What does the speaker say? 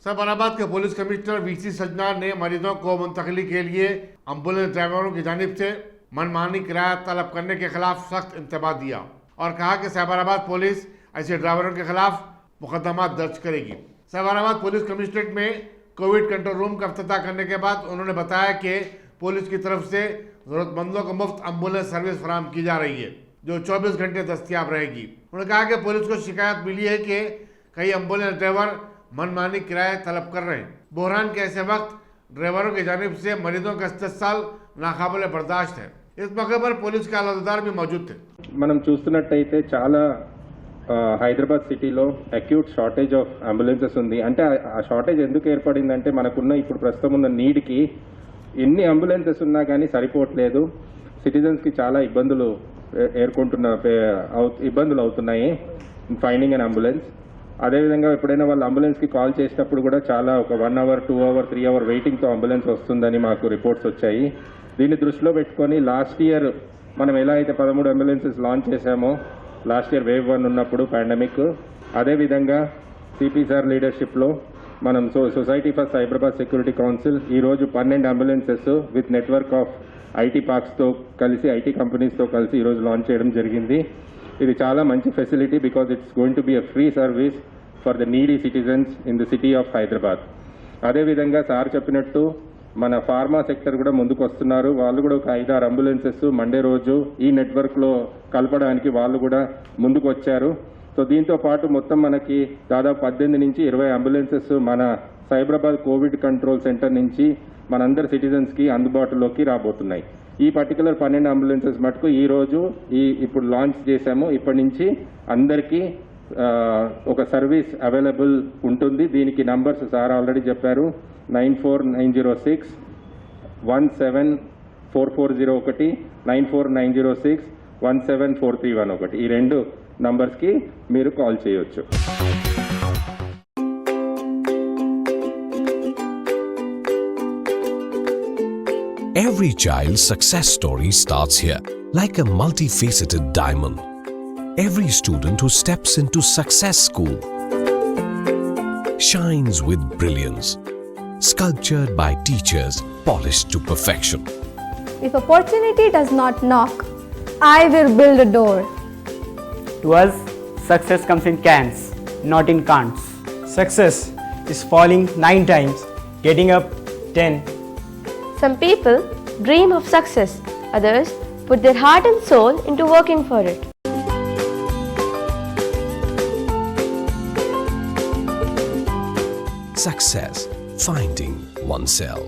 सैबराबाद के police commissioner VC सजना ने मरीजों को मुंतकली के लिए एम्बुलेंस ड्राइवरों की जानिब से मनमानी किराया तलब करने के खिलाफ सख्त इंतबाह दिया और कहा कि सैबराबाद पुलिस ऐसे ड्राइवरों के खिलाफ मुकदमा दर्ज करेगी। सैबराबाद पुलिस कमिश्नरेट में कोविड कंट्रोल रूम का इफ्तिताह करने के बाद उन्होंने बताया कि पुलिस की तरफ से जरूरतमंदों को मुफ्त एम्बुलेंस सर्विस फराहम की जा रही है जो 24 घंटे दस्तियाब रहेगी। उन्होंने कहा कि पुलिस को शिकायत मिली है कि कई एम्बुलेंस ड्राइवर मनमानी किराए तलब कर रहे हैं। बहरान के ऐसे वक्त ड्राइवरों की जानिब से मरीजों का इस्तेसाल नाकाबिले बर्दाश्त है। इस मौके पर पुलिस के आलादार भी मौजूद थे। మనం చూస్తున్నట్టయితే చాలా హైదరాబాద్ సిటీలో అక్యూట్ షార్టేజ్ ఆఫ్ అంబులెన్సెస్ ఉంది. అంటే ఆ షార్టేజ్ ఎందుకు ఏర్పడిందంటే మనకున్న ఇప్పుడు ప్రస్తుతం ఉన్న నీడ్కి ఎన్ని అంబులెన్సెస్ ఉన్నా కానీ సరిపోవట్లేదు. సిటిజన్స్కి చాలా ఇబ్బందులు అవుతున్నాయి ఫైండింగ్ అన్ అంబులెన్స్. అదేవిధంగా ఎప్పుడైనా వాళ్ళు అంబులెన్స్కి కాల్ చేసేటప్పుడు కూడా చాలా ఒక 1 అవర్ 2 అవర్ 3 అవర్ వెయిటింగ్తో అంబులెన్స్ వస్తుందని మాకు రిపోర్ట్స్ వచ్చాయి. దీన్ని దృష్టిలో పెట్టుకొని లాస్ట్ ఇయర్ మనం ఎలా అయితే 13 అంబులెన్సెస్ లాంచ్ చేశామో లాస్ట్ ఇయర్ వేవ్ 1 ఉన్నప్పుడు పాండమిక్, అదేవిధంగా సిపి సార్ లీడర్షిప్లో మనం society for Cyberabad security council ఈరోజు 12 ambulances with network of IT పార్క్స్తో కలిసి ఐటీ కంపెనీస్తో కలిసి ఈరోజు లాంచ్ చేయడం జరిగింది. ఇది చాలా మంచి facility because it's going to be a free service for the needy citizens in the city of Hyderabad. అదేవిధంగా సార్ చెప్పినట్టు మన ఫార్మా సెక్టర్ కూడా ముందుకు వస్తున్నారు. వాళ్ళు కూడా ఒక 5-6 అంబులెన్సెస్ మండే రోజు ఈ నెట్వర్క్లో కలపడానికి వాళ్ళు కూడా ముందుకు వచ్చారు. సో దీంతో పాటు మొత్తం మనకి దాదాపు 18 నుంచి 20 అంబులెన్సెస్ మన సైబరాబాద్ కోవిడ్ కంట్రోల్ సెంటర్ నుంచి మనందరి సిటిజన్స్కి అందుబాటులోకి రాబోతున్నాయి. ఈ పర్టికులర్ 12 అంబులెన్సెస్ మటుకు ఈరోజు ఇప్పుడు లాంచ్ చేశాము. ఇప్పటి నుంచి అందరికీ ఒక సర్వీస్ అవైలబుల్ ఉంటుంది. దీనికి నంబర్స్ సార్ ఆల్రెడీ చెప్పారు. 94906 17440 94906 17431 ఈ 2 నంబర్స్కి మీరు కాల్ చేయొచ్చు. Every child's success story starts here, like a multifaceted diamond. Every student who steps into Success School shines with brilliance, sculptured by teachers polished to perfection. If opportunity does not knock, I will build a door. To us, success comes in cans, not in can'ts. Success is falling 9 times, getting up 10. Some people dream of success, others put their heart and soul into working for it. Success, finding oneself.